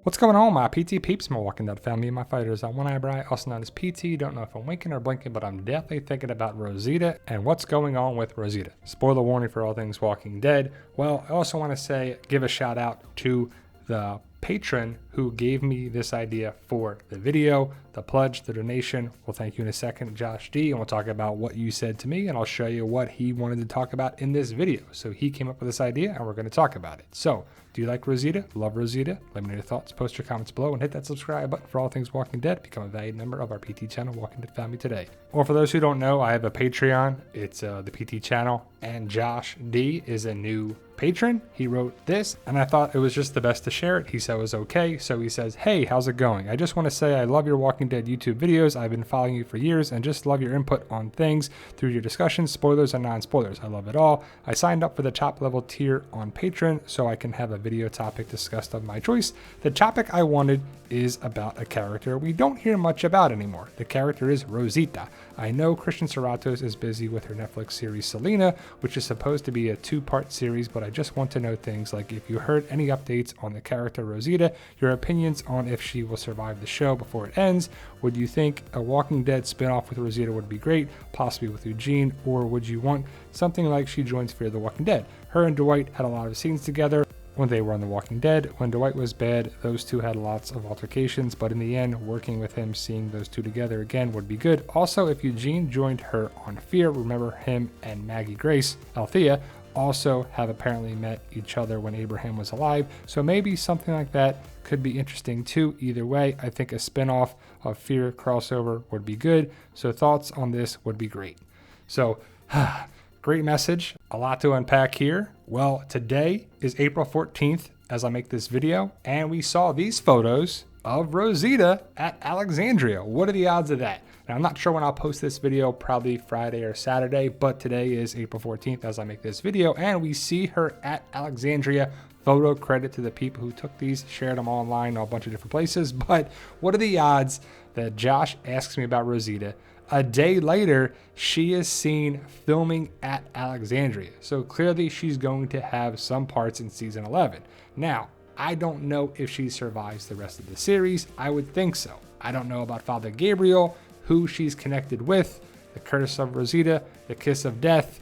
What's going on, my PT peeps, my Walking Dead family, my fighters on one eyebrow, also known as PT. Don't know if I'm winking or blinking, but I'm definitely thinking about Rosita and what's going on with Rosita. Spoiler warning for all things Walking Dead. Well, I also want to give a shout out to the patron who gave me this idea for the video, the pledge, the donation. We'll thank you in a second, Josh D, and we'll talk about what you said to me, and I'll show you what he wanted to talk about in this video. So he came up with this idea, and we're going to talk about it. So, do you like Rosita? Love Rosita? Let me know your thoughts. Post your comments below and hit that subscribe button for all things Walking Dead. Become a valued member of our PT channel, Walking Dead Family today. Or for those who don't know, I have a Patreon. It's the PT channel, and Josh D is a new patron. He wrote this, and I thought it was just the best to share it. He said it was okay, so he says, "Hey, how's it going? I just want to say I love your Walking Dead YouTube videos. I've been following you for years and just love your input on things through your discussions, spoilers and non-spoilers. I love it all. I signed up for the top level tier on Patreon so I can have a video topic discussed of my choice. The topic I wanted is about a character we don't hear much about anymore. The character is Rosita. I know Christian Serratos is busy with her Netflix series Selena, which is supposed to be a 2-part series, but I just want to know things like if you heard any updates on the character Rosita, your opinions on if she will survive the show before it ends. Would you think a Walking Dead spinoff with Rosita would be great, possibly with Eugene, or would you want something like she joins Fear the Walking Dead? Her and Dwight had a lot of scenes together when they were on The Walking Dead. When Dwight was bad, those two had lots of altercations, but in the end, working with him, seeing those two together again would be good. Also, if Eugene joined her on Fear, remember him and Maggie Grace, Althea, also have apparently met each other when Abraham was alive, so maybe something like that could be interesting too. Either way, I think a spin-off of Fear crossover would be good, so thoughts on this would be great." So, great message, a lot to unpack here. Well, today is April 14th as I make this video, and we saw these photos of Rosita at Alexandria. What are the odds of that? Now, I'm not sure when I'll post this video, probably Friday or Saturday, but today is April 14th as I make this video, and we see her at Alexandria. Photo credit to the people who took these, shared them online, a bunch of different places. But what are the odds that Josh asks me about Rosita? A day later, she is seen filming at Alexandria. So clearly she's going to have some parts in season 11. Now, I don't know if she survives the rest of the series. I would think so. I don't know about Father Gabriel, who she's connected with, the curse of Rosita, the kiss of death,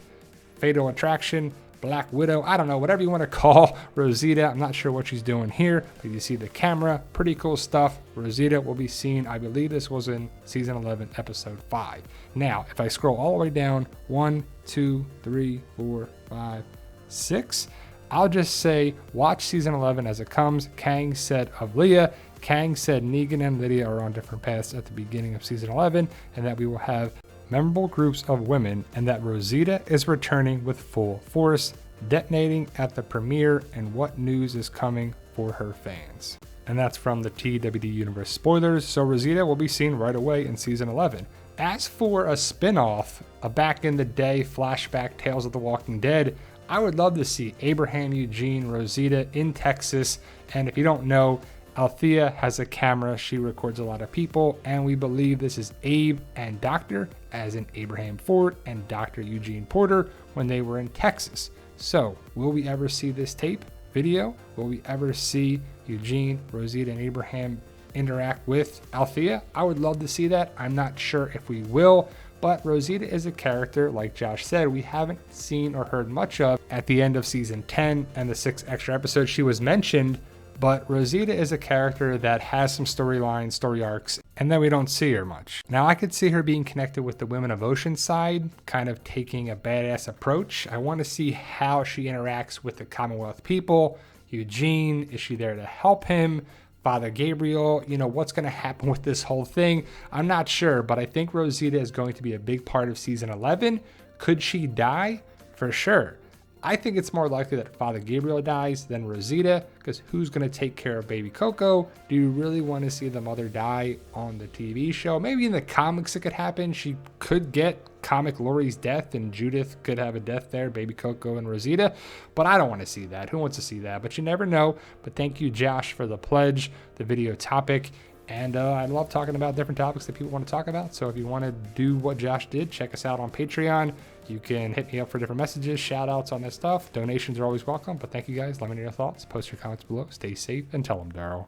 fatal attraction, Black Widow, I don't know, whatever you want to call Rosita. I'm not sure what she's doing here, but you see the camera, pretty cool stuff. Rosita will be seen, I believe this was in season 11, episode 5. Now, if I scroll all the way down, 1, 2, 3, 4, 5, 6, I'll just say watch season 11 as it comes. Kang said of Leah, Kang said Negan and Lydia are on different paths at the beginning of season 11, and that we will have memorable groups of women, and that Rosita is returning with full force, detonating at the premiere, and what news is coming for her fans. And that's from the TWD Universe spoilers, so Rosita will be seen right away in season 11. As for a spin-off, a back in the day flashback Tales of the Walking Dead, I would love to see Abraham, Eugene, Rosita in Texas, and if you don't know, Althea has a camera, she records a lot of people, and we believe this is Abe and Dr., as in Abraham Ford and Dr. Eugene Porter, when they were in Texas. So, will we ever see this tape video? Will we ever see Eugene, Rosita, and Abraham interact with Althea? I would love to see that. I'm not sure if we will, but Rosita is a character, like Josh said, we haven't seen or heard much of. At the end of season 10 and the 6 extra episodes, she was mentioned, but Rosita is a character that has some storylines, story arcs, and then we don't see her much. Now, I could see her being connected with the Women of Oceanside, kind of taking a badass approach. I want to see how she interacts with the Commonwealth people. Eugene, is she there to help him? Father Gabriel, what's going to happen with this whole thing? I'm not sure, but I think Rosita is going to be a big part of season 11. Could she die? For sure. I think it's more likely that Father Gabriel dies than Rosita, because who's going to take care of baby Coco? Do you really want to see the mother die on the TV show? Maybe in the comics it could happen. She could get comic Lori's death, and Judith could have a death there, baby Coco and Rosita, but I don't want to see that. Who wants to see that? But you never know. But thank you, Josh, for the pledge, the video topic. And I love talking about different topics that people want to talk about. So if you want to do what Josh did, check us out on Patreon. You can hit me up for different messages, shout outs on this stuff. Donations are always welcome. But thank you guys. Let me know your thoughts. Post your comments below. Stay safe and tell them, Daryl.